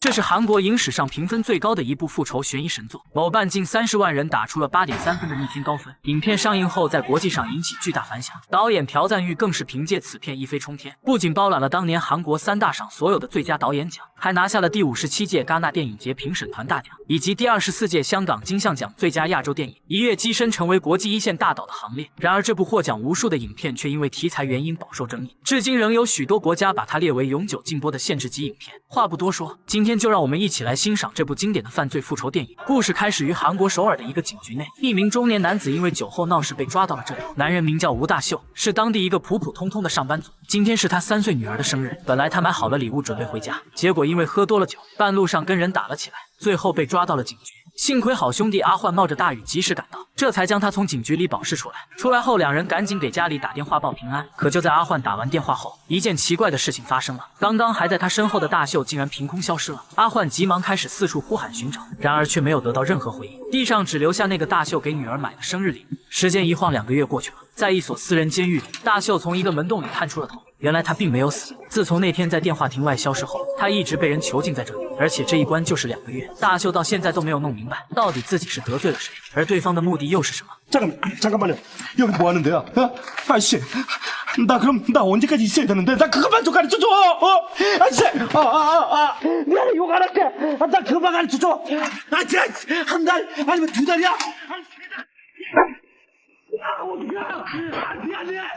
这是韩国影史上评分最高的一部复仇悬疑神作，某半近30万人打出了8.3分的逆天高分。影片上映后在国际上引起巨大反响，导演朴赞郁更是凭借此片一飞冲天，不仅包揽了当年韩国3大赏所有的最佳导演奖，还拿下了第57届戛纳电影节评审团大奖以及第24届香港金像奖最佳亚洲电影，一跃跻身成为国际一线大导的行列。然而，这部获奖无数的影片却因为题材原因饱受争议，至今仍有许多国家把它列为永久禁播的限制级影片。话不多说，今天就让我们一起来欣赏这部经典的犯罪复仇电影。故事开始于韩国首尔的一个警局内，一名中年男子因为酒后闹事被抓到了这里。男人名叫吴大秀，是当地一个普普通通的上班族。今天是他3岁女儿的生日，本来他买好了礼物准备回家，结果因为喝多了酒，半路上跟人打了起来，最后被抓到了警局。幸亏好兄弟阿焕冒着大雨及时赶到，这才将他从警局里保释出来。出来后，2人赶紧给家里打电话报平安。可就在阿焕打完电话后，一件奇怪的事情发生了。刚刚还在他身后的大秀竟然凭空消失了。阿焕急忙开始四处呼喊寻找，然而却没有得到任何回应，地上只留下那个大秀给女儿买的生日礼物。时间一晃2个月过去了，在一所私人监狱里，大秀从一个门洞里探出了头。原来他并没有死。自从那天在电话亭外消失后，他一直被人囚禁在这里，而且这一关就是2个月。大秀到现在都没有弄明白，到底自己是得罪了谁，而对方的目的又是什么。잠깐만요. 여기 뭐 하는데요? 어? 아저씨, 나 언제까지 있어야 되는데? 나 그것만 좀 가르쳐줘. 아저씨, 미안해 욕 안 할게. 나 그것만 가르쳐줘. 한 달 아니면 2달이야.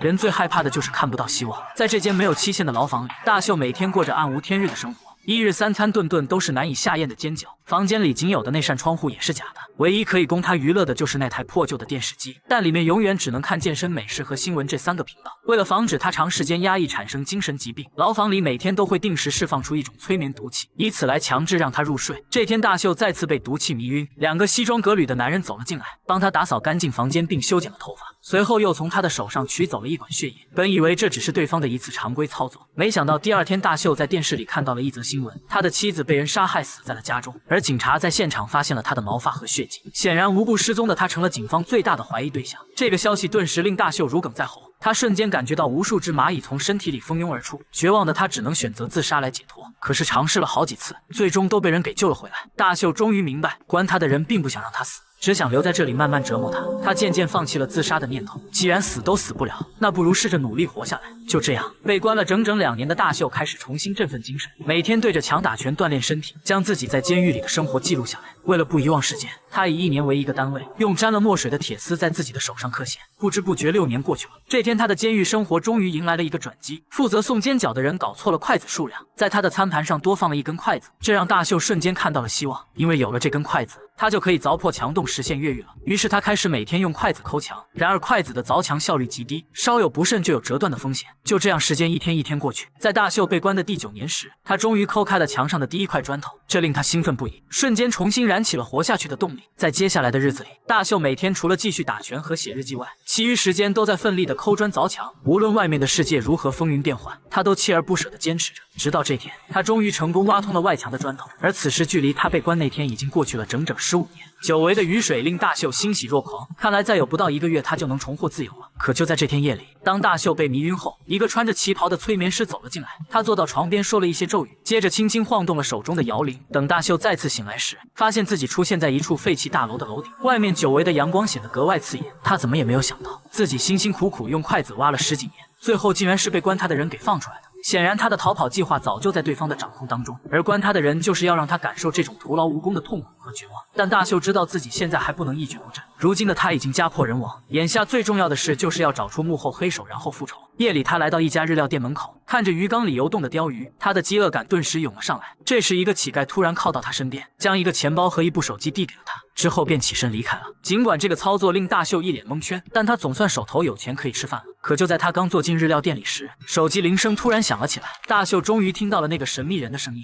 人最害怕的就是看不到希望。在这间没有期限的牢房里，大秀每天过着暗无天日的生活。1日3餐顿顿都是难以下咽的煎饺，房间里仅有的那扇窗户也是假的，唯一可以供他娱乐的就是那台破旧的电视机，但里面永远只能看健身、美食和新闻这3个频道。为了防止他长时间压抑产生精神疾病，牢房里每天都会定时释放出一种催眠毒气，以此来强制让他入睡。这天，大秀再次被毒气迷晕，2个西装革履的男人走了进来，帮他打扫干净房间并修剪了头发，随后又从他的手上取走了一管血液。本以为这只是对方的一次常规操作，没想到第2天，大秀在电视里看到了一则新闻，他的妻子被人杀害死在了家中，而警察在现场发现了他的毛发和血迹，显然无故失踪的他成了警方最大的怀疑对象。这个消息顿时令大秀如鲠在喉，他瞬间感觉到无数只蚂蚁从身体里蜂拥而出，绝望的他只能选择自杀来解脱。可是尝试了好几次，最终都被人给救了回来。大秀终于明白，关他的人并不想让他死，只想留在这里慢慢折磨他。他渐渐放弃了自杀的念头，既然死都死不了，那不如试着努力活下来。就这样，被关了整整2年的大秀开始重新振奋精神，每天对着墙打拳锻炼身体，将自己在监狱里的生活记录下来。为了不遗忘时间，他以1年为一个单位，用沾了墨水的铁丝在自己的手上刻线。不知不觉6年过去了，这天他的监狱生活终于迎来了一个转机。负责送煎饺的人搞错了筷子数量，在他的餐盘上多放了1根筷子，这让大秀瞬间看到了希望，因为有了这根筷子，他就可以凿破墙洞实现越狱了。于是他开始每天用筷子抠墙，然而筷子的凿墙效率极低，稍有不慎就有折断的风险。就这样，时间一天一天过去，在大秀被关的第9年时，他终于抠开了墙上的第1块砖头，这令他兴奋不已，瞬间重新燃起了活下去的动力。在接下来的日子里，大秀每天除了继续打拳和写日记外，其余时间都在奋力的抠砖凿墙。无论外面的世界如何风云变幻，他都锲而不舍地坚持着。直到这天，他终于成功挖通了外墙的砖头，而此时距离他被关那天已经过去了整整15年。久违的雨水令大秀欣喜若狂，看来再有不到1个月他就能重获自由了。可就在这天夜里，当大秀被迷晕后，一个穿着旗袍的催眠师走了进来，他坐到床边说了一些咒语，接着轻轻晃动了手中的摇铃。等大秀再次醒来时，发现自己出现在一处废弃大楼的楼顶，外面久违的阳光显得格外刺眼。他怎么也没有想到，自己辛辛苦苦用筷子挖了10几年，最后竟然是被关他的人给放出来的。显然他的逃跑计划早就在对方的掌控当中，而关他的人就是要让他感受这种徒劳无功的痛苦和绝望。但大秀知道自己现在还不能一蹶不振，如今的他已经家破人亡，眼下最重要的事就是要找出幕后黑手，然后复仇。夜里他来到一家日料店门口，看着鱼缸里游动的鲷鱼，他的饥饿感顿时涌了上来。这时一个乞丐突然靠到他身边，将一个钱包和一部手机递给了他，之后便起身离开了。尽管这个操作令大秀一脸蒙圈，但他总算手头有钱可以吃饭了。可就在他刚坐进日料店里时，手机铃声突然响了起来。大秀终于听到了那个神秘人的声音。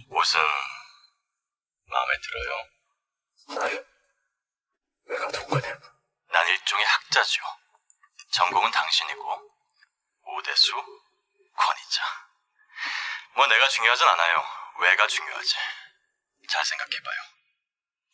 잘 생각해봐요.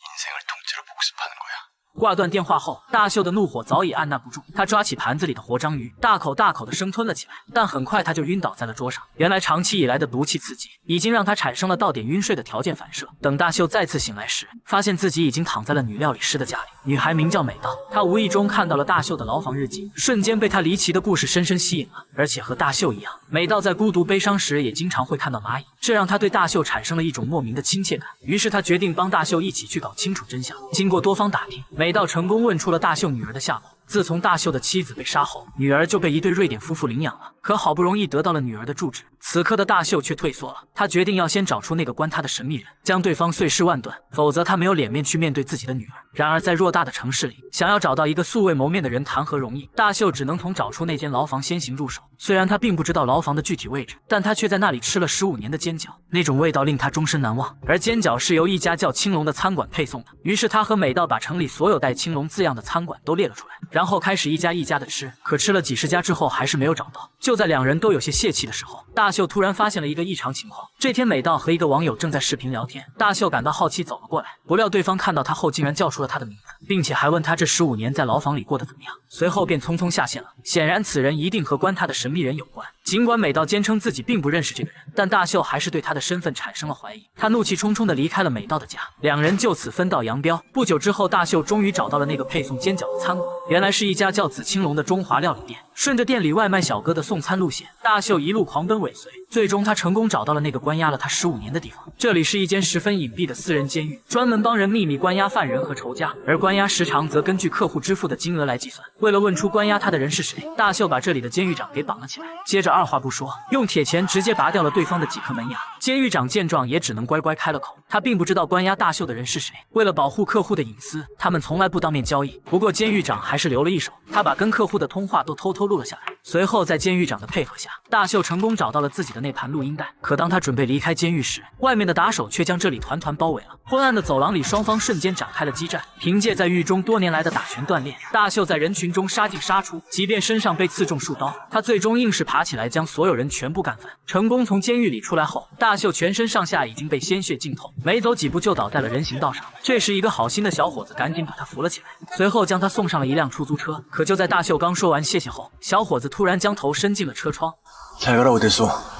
인생을 통째로 복습하는 거야. 挂断电话后，大秀的怒火早已按捺不住，他抓起盘子里的活章鱼，大口大口的生吞了起来，但很快他就晕倒在了桌上。原来长期以来的毒气刺激已经让他产生了到点晕睡的条件反射。等大秀再次醒来时，发现自己已经躺在了女料理师的家里。女孩名叫美道，她无意中看到了大秀的牢房日记，瞬间被她离奇的故事深深吸引了。而且和大秀一样，美道在孤独悲伤时也经常会看到蚂蚁，这让她对大秀产生了一种莫名的亲切感。于是她决定帮大秀一起去搞清楚真相。经过多方打听，美道成功问出了大秀女儿的下落。自从大秀的妻子被杀后，女儿就被一对瑞典夫妇领养了。可好不容易得到了女儿的住址，此刻的大秀却退缩了。他决定要先找出那个关他的神秘人，将对方碎尸万段，否则他没有脸面去面对自己的女儿。然而在偌大的城市里，想要找到一个素未谋面的人谈何容易？大秀只能从找出那间牢房先行入手。虽然他并不知道牢房的具体位置，但他却在那里吃了15年的煎饺，那种味道令他终身难忘。而煎饺是由一家叫青龙的餐馆配送的。于是他和美道把城里所有带青龙字样的餐馆都列了出来，然后开始一家一家的吃。可吃了几十家之后还是没有找到。就在两人都有些泄气的时候，大秀突然发现了一个异常情况。这天美道和一个网友正在视频聊天，大秀感到好奇走了过来，不料对方看到他后竟然叫出了他的名字，并且还问他这15年在牢房里过得怎么样，随后便匆匆下线了。显然此人一定和关他的神秘人有关。尽管美道坚称自己并不认识这个人，但大秀还是对他的身份产生了怀疑。他怒气冲冲地离开了美道的家，两人就此分道扬镳。不久之后，大秀终于找到了那个配送煎饺的餐馆，原来是一家叫紫青龙的中华料理店。顺着店里外卖小哥的送餐路线，大秀一路狂奔尾随，最终他成功找到了那个关押了他15年的地方。这里是一间十分隐蔽的私人监狱，专门帮人秘密关押犯人和仇家，而关押时长则根据客户支付的金额来计算。为了问出关押他的人是谁，大秀把这里的监狱长给绑了起来，接着二话不说，用铁钳直接拔掉了对方的几颗门牙。监狱长见状也只能乖乖开了口，他并不知道关押大秀的人是谁。为了保护客户的隐私，他们从来不当面交易。不过监狱长还是留了一手，他把跟客户的通话都偷偷录了下来。随后在监狱长的配合下，大秀成功找到了自己的那盘录音带。可当他准备离开监狱时，外面的打手却将这里团团包围了。昏暗的走廊里，双方瞬间展开了激战。凭借在狱中多年来的打拳锻炼，大秀在人群中杀进杀出，即便身上被刺中数刀，他最终硬是爬起来将所有人全部干翻。成功从监狱里出来后，大秀全身上下已经被鲜血浸透，没走几步就倒在了人行道上。这时一个好心的小伙子赶紧把他扶了起来，随后将他送上了一辆出租车。可就在大秀刚说完谢谢后，小伙子突然将头伸进了车窗。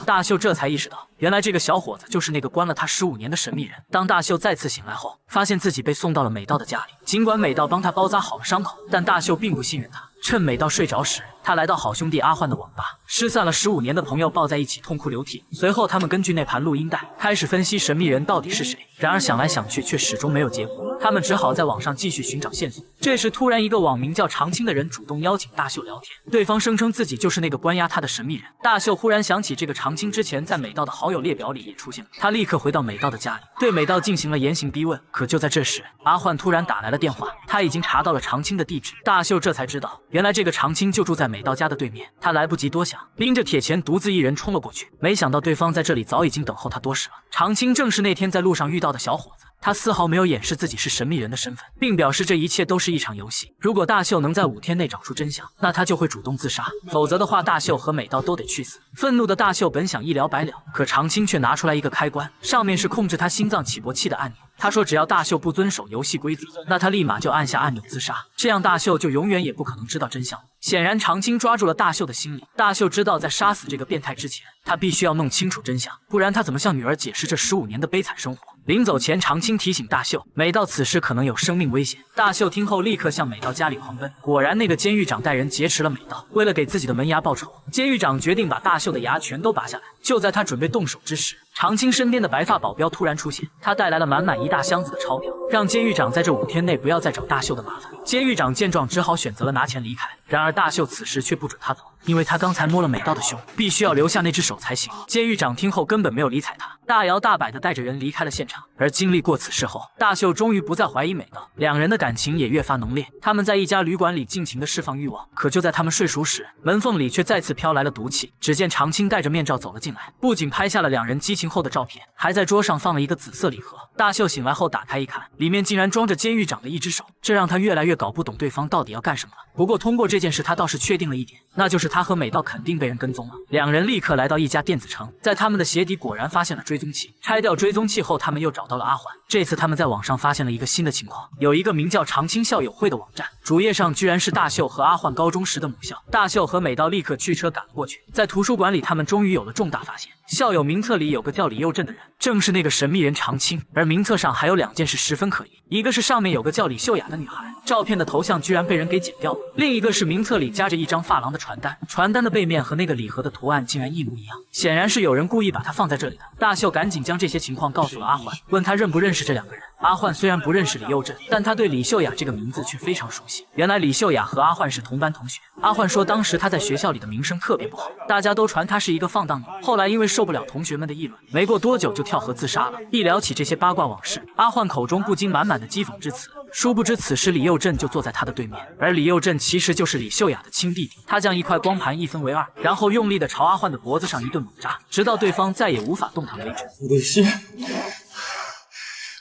大秀这才意识到，原来这个小伙子就是那个关了他15年的神秘人。当大秀再次醒来后，发现自己被送到了美道的家里。尽管美道帮他包扎好了伤口，但大秀并不信任他。趁美道睡着时，他来到好兄弟阿焕的网吧，失散了15年的朋友抱在一起痛哭流涕。随后他们根据那盘录音带开始分析神秘人到底是谁。然而想来想去却始终没有结果，他们只好在网上继续寻找线索。这时突然一个网名叫长青的人主动邀请大秀聊天，对方声称自己就是那个关押他的神秘人。大秀忽然想起这个长青之前在美道的好友列表里也出现了，他立刻回到美道的家里，对美道进行了严刑逼问。可就在这时，阿焕突然打来了电话，他已经查到了长青的地址。大秀这才知道，原来这个长青就住在美道家的对面。他来不及多想，拎着铁钳独自一人冲了过去。没想到对方在这里早已经等候他多时了。长青正是那天在路上遇到的小伙子，他丝毫没有掩饰自己是神秘人的身份，并表示这一切都是一场游戏。如果大秀能在5天内找出真相，那他就会主动自杀，否则的话，大秀和美道都得去死。愤怒的大秀本想一了百了，可长青却拿出来一个开关，上面是控制他心脏起搏器的按钮。他说只要大秀不遵守游戏规则，那他立马就按下按钮自杀，这样大秀就永远也不可能知道真相。显然长青抓住了大秀的心理，大秀知道在杀死这个变态之前，他必须要弄清楚真相，不然他怎么向女儿解释这15年的悲惨生活。临走前，长青提醒大秀，美道此时可能有生命危险。大秀听后立刻向美道家里狂奔。果然，那个监狱长带人劫持了美道。为了给自己的门牙报仇，监狱长决定把大秀的牙全都拔下来。就在他准备动手之时，长青身边的白发保镖突然出现，他带来了满满一大箱子的钞票，让监狱长在这5天内不要再找大秀的麻烦。监狱长见状，只好选择了拿钱离开。然而大秀此时却不准他走，因为他刚才摸了美道的胸，必须要留下那只手才行。监狱长听后根本没有理睬他，大摇大摆地带着人离开了现场。而经历过此事后，大秀终于不再怀疑美道，两人的感情也越发浓烈。他们在一家旅馆里尽情地释放欲望，可就在他们睡熟时，门缝里却再次飘来了毒气。只见长青戴着面罩走了进来，不仅拍下了两人激情后的照片，还在桌上放了一个紫色礼盒。大秀醒来后打开一看，里面竟然装着监狱长的一只手，这让他越来越搞不懂对方到底要干什么了。不过通过这件事，他倒是确定了一点，那就是他和美道肯定被人跟踪了。两人立刻来到一家电子城，在他们的鞋底果然发现了追踪器。拆掉追踪器后，他们又找到了阿环。这次他们在网上发现了一个新的情况，有一个名叫长青校友会的网站，主页上居然是大秀和阿幻高中时的母校。大秀和美道立刻驱车赶了过去，在图书馆里，他们终于有了重大发现。校友名册里有个叫李佑镇的人，正是那个神秘人长青。而名册上还有2件事十分可疑，一个是上面有个叫李秀雅的女孩，照片的头像居然被人给剪掉了；另一个是名册里夹着一张发廊的传单，传单的背面和那个礼盒的图案竟然一模一样，显然是有人故意把它放在这里的。大秀赶紧将这些情况告诉了阿环，问他认不认识这2个人。阿幻虽然不认识李佑镇，但他对李秀雅这个名字却非常熟悉。原来李秀雅和阿幻是同班同学。阿幻说，当时他在学校里的名声特别不好，大家都传他是一个放荡女。后来因为受不了同学们的议论，没过多久就跳河自杀了。一聊起这些八卦往事，阿幻口中不禁满满的讥讽之词。殊不知此时李佑镇就坐在他的对面，而李佑镇其实就是李秀雅的亲弟弟。他将一块光盘一分为2，然后用力的朝阿幻的脖子上一顿猛扎，直到对方再也无法动弹为止。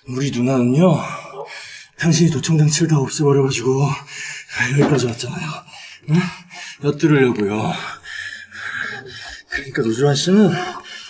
우리 누나는요, 당신이 도청장치를 다 없애버려가지고 여기까지 왔잖아요. 응? 엿들으려고요. 그러니까 노주환 씨는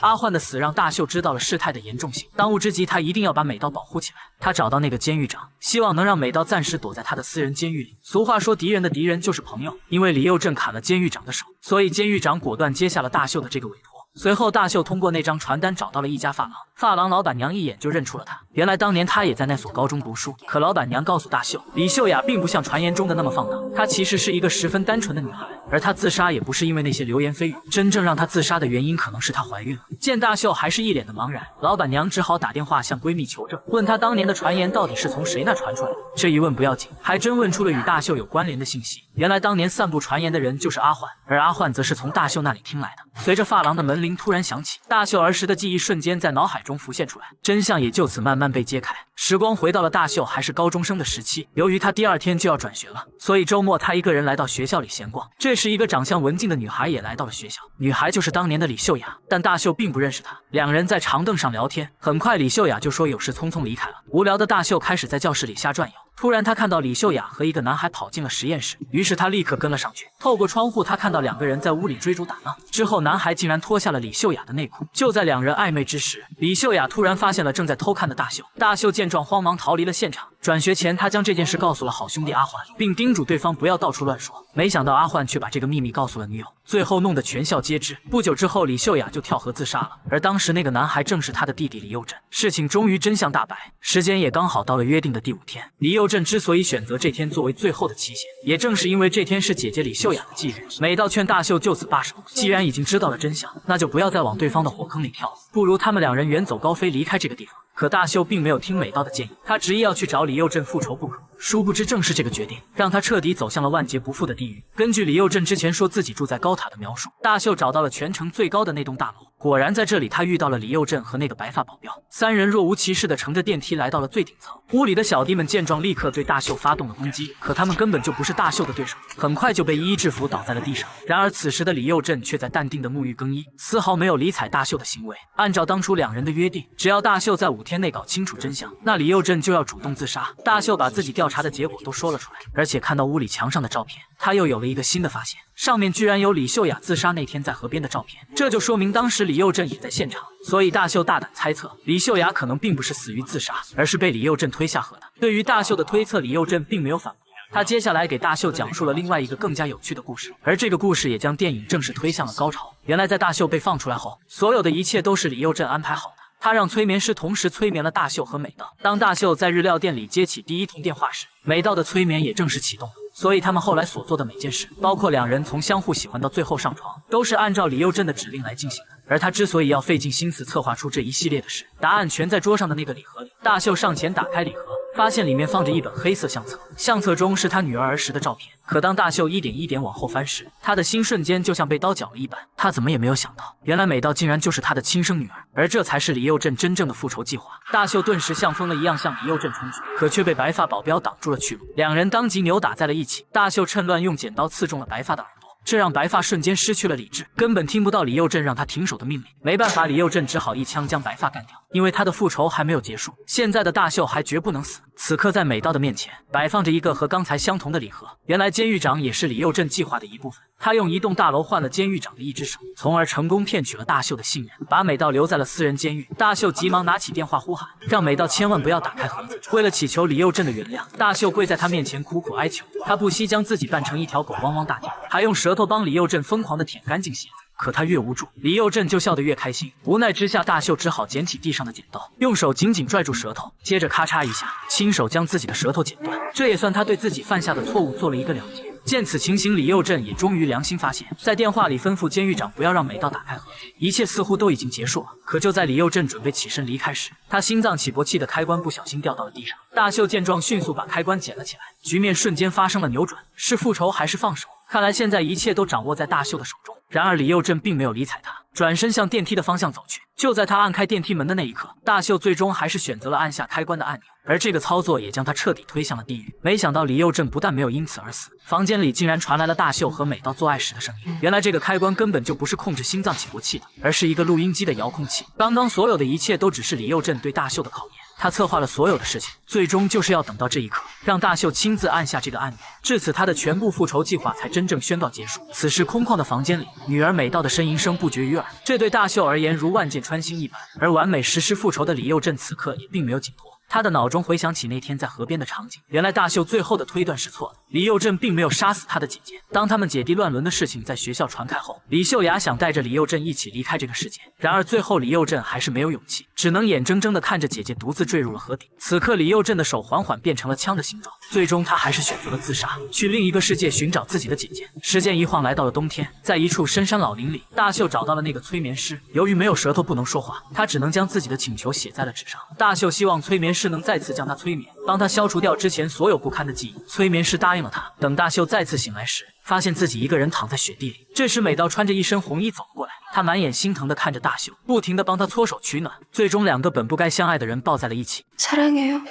阿幻的死让大秀知道了事态的严重性，当务之急他一定要把美道保护起来。他找到那个监狱长，希望能让美道暂时躲在他的私人监狱里。俗话说，敌人的敌人就是朋友。因为李佑镇砍了监狱长的手，所以监狱长果断接下了大秀的这个委托。随后，大秀通过那张传单找到了一家发廊，发廊老板娘一眼就认出了他。原来当年他也在那所高中读书。可老板娘告诉大秀，李秀雅并不像传言中的那么放荡，她其实是一个十分单纯的女孩，而她自杀也不是因为那些流言蜚语，真正让她自杀的原因可能是她怀孕了。见大秀还是一脸的茫然，老板娘只好打电话向闺蜜求证，问她当年的传言到底是从谁那传出来的。这一问不要紧，还真问出了与大秀有关联的信息。原来当年散布传言的人就是阿幻，而阿幻则是从大秀那里听来的。随着发廊的门铃突然响起，大秀儿时的记忆瞬间在脑海中浮现出来，真相也就此慢慢被揭开。时光回到了大秀还是高中生的时期，由于他第2天就要转学了，所以周末他一个人来到学校里闲逛。这时一个长相文静的女孩也来到了学校，女孩就是当年的李秀雅，但大秀并不认识她。两人在长凳上聊天，很快李秀雅就说有事匆匆离开了。无聊的大秀开始在教室里瞎转悠，突然他看到李秀雅和一个男孩跑进了实验室，于是他立刻跟了上去。透过窗户他看到2个人在屋里追逐打闹，之后男孩竟然脱下了李秀雅的内裤。就在2人暧昧之时，李秀雅突然发现了正在偷看的大秀，大秀见状慌忙逃离了现场。转学前他将这件事告诉了好兄弟阿环，并叮嘱对方不要到处乱说，没想到阿环却把这个秘密告诉了女友，最后弄得全校皆知。不久之后李秀雅就跳河自杀了，而当时那个男孩正是他的弟弟李佑镇。事情终于真相大白，时间也刚好到了约定的第5天。李佑镇之所以选择这天作为最后的期限，也正是因为这天是姐姐李秀雅的忌日。美道劝大秀就此罢手，既然已经知道了真相，那就不要再往对方的火坑里跳了，不如他们2人远走高飞离开这个地方。可大秀并没有听美道的建议，他执意要去找李佑镇复仇不可。殊不知正是这个决定，让他彻底走向了万劫不复的地狱。根据李佑镇之前说自己住在高塔的描述，大秀找到了全城最高的那栋大楼。果然在这里他遇到了李佑镇和那个白发保镖，3人若无其事地乘着电梯来到了最顶层。屋里的小弟们见状立刻对大秀发动了攻击，可他们根本就不是大秀的对手，很快就被一一制服倒在了地上。然而此时的李佑镇却在淡定地沐浴更衣，丝毫没有理睬大秀的行为。按照当初2人的约定，只要大秀在5天内搞清楚真相，那李佑镇就要主动自杀。大秀把自己调查的结果都说了出来，而且看到屋里墙上的照片，他又有了一个新的发现，上面居然有李秀雅自杀那天在河边的照片，这就说明当时李佑镇也在现场。所以大秀大胆猜测，李秀雅可能并不是死于自杀，而是被李佑镇推下河的。对于大秀的推测，李佑镇并没有反驳，他接下来给大秀讲述了另外一个更加有趣的故事，而这个故事也将电影正式推向了高潮。原来在大秀被放出来后，所有的一切都是李佑镇安排好的。他让催眠师同时催眠了大秀和美道。当大秀在日料店里接起第1通电话时，美道的催眠也正式启动了。所以他们后来所做的每件事，包括2人从相互喜欢到最后上床，都是按照李佑镇的指令来进行的。而他之所以要费尽心思策划出这一系列的事，答案全在桌上的那个礼盒里。大秀上前打开礼盒，发现里面放着一本黑色相册，相册中是他女儿儿时的照片。可当大秀一点一点往后翻时，他的心瞬间就像被刀绞了一般。他怎么也没有想到，原来美道竟然就是他的亲生女儿，而这才是李佑镇真正的复仇计划。大秀顿时像疯了一样向李佑镇冲去，可却被白发保镖挡住了去路，2人当即扭打在了一起。大秀趁乱用剪刀刺中了白发的耳朵，这让白发瞬间失去了理智，根本听不到李佑镇让他停手的命令。没办法，李佑镇只好一枪将白发干掉，因为他的复仇还没有结束，现在的大秀还绝不能死。此刻在美道的面前摆放着一个和刚才相同的礼盒，原来监狱长也是李佑镇计划的一部分。他用一栋大楼换了监狱长的一只手，从而成功骗取了大秀的信任，把美道留在了私人监狱。大秀急忙拿起电话呼喊，让美道千万不要打开盒子。为了祈求李佑镇的原谅，大秀跪在他面前苦苦哀求，他不惜将自己扮成一条狗汪汪大叫，还用舌头帮李佑镇疯狂地舔干净鞋子。可他越无助，李佑镇就笑得越开心。无奈之下，大秀只好捡起地上的剪刀，用手紧紧拽住舌头，接着咔嚓一下，亲手将自己的舌头剪断。这也算他对自己犯下的错误做了一个了结。见此情形，李佑镇也终于良心发现，在电话里吩咐监狱长不要让美道打开盒子。一切似乎都已经结束了，可就在李佑镇准备起身离开时，他心脏起搏器的开关不小心掉到了地上。大秀见状，迅速把开关捡了起来，局面瞬间发生了扭转，是复仇还是放手？看来现在一切都掌握在大秀的手中。然而李佑镇并没有理睬他，转身向电梯的方向走去。就在他按开电梯门的那一刻，大秀最终还是选择了按下开关的按钮，而这个操作也将他彻底推向了地狱。没想到李佑镇不但没有因此而死，房间里竟然传来了大秀和美道做爱时的声音。原来这个开关根本就不是控制心脏起搏器的，而是一个录音机的遥控器。刚刚所有的一切都只是李佑镇对大秀的考验。他策划了所有的事情，最终就是要等到这一刻，让大秀亲自按下这个按钮。至此，他的全部复仇计划才真正宣告结束。此时，空旷的房间里，女儿美道的呻吟声不绝于耳，这对大秀而言如万箭穿心一般。而完美实施复仇的李佑镇此刻也并没有紧迫。他的脑中回想起那天在河边的场景，原来大秀最后的推断是错的，李佑镇并没有杀死他的姐姐。当他们姐弟乱伦的事情在学校传开后，李秀雅想带着李佑镇一起离开这个世界，然而最后李佑镇还是没有勇气，只能眼睁睁地看着姐姐独自坠入了河底。此刻李佑镇的手缓缓变成了枪的形状，最终他还是选择了自杀，去另一个世界寻找自己的姐姐。时间一晃来到了冬天，在一处深山老林里，大秀找到了那个催眠师。由于没有舌头不能说话，他只能将自己的请求写在了纸上。大秀希望催眠师能再次将他催眠，帮他消除掉之前所有不堪的记忆。催眠师答应了他。等大秀再次醒来时，发现自己一个人躺在雪地里。这时美道穿着一身红衣走了过来，她满眼心疼地看着大秀，不停地帮他搓手取暖。最终两个本不该相爱的人抱在了一起。사랑해요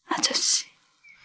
아저씨。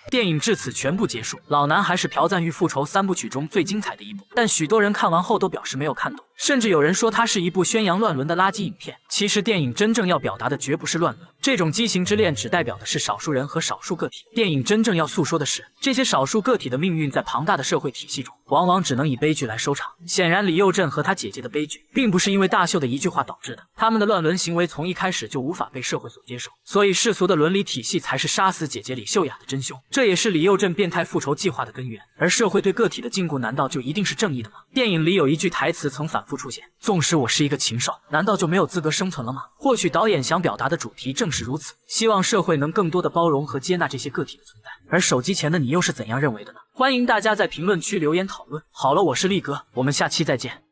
电影至此全部结束。老男孩是朴赞郁复仇三部曲中最精彩的一部，但许多人看完后都表示没有看懂，甚至有人说它是一部宣扬乱伦的垃圾影片。其实电影真正要表达的绝不是乱伦，这种畸形之恋只代表的是少数人和少数个体。电影真正要诉说的是，这些少数个体的命运在庞大的社会体系中，往往只能以悲剧来收场。显然李佑镇和他姐姐的悲剧，并不是因为大秀的一句话导致的，他们的乱伦行为从一开始就无法被社会所接受，所以世俗的伦理体系才是杀死姐姐李秀雅的真凶。这也是李佑镇变态复仇计划的根源。而社会对个体的禁锢，难道就一定是正义的吗？电影里有一句台词曾反复出现，纵使我是一个禽兽，难道就没有资格生存了吗？或许导演想表达的主题正是如此，希望社会能更多的包容和接纳这些个体的存在。而手机前的你又是怎样认为的呢？欢迎大家在评论区留言讨论。好了，我是力哥，我们下期再见。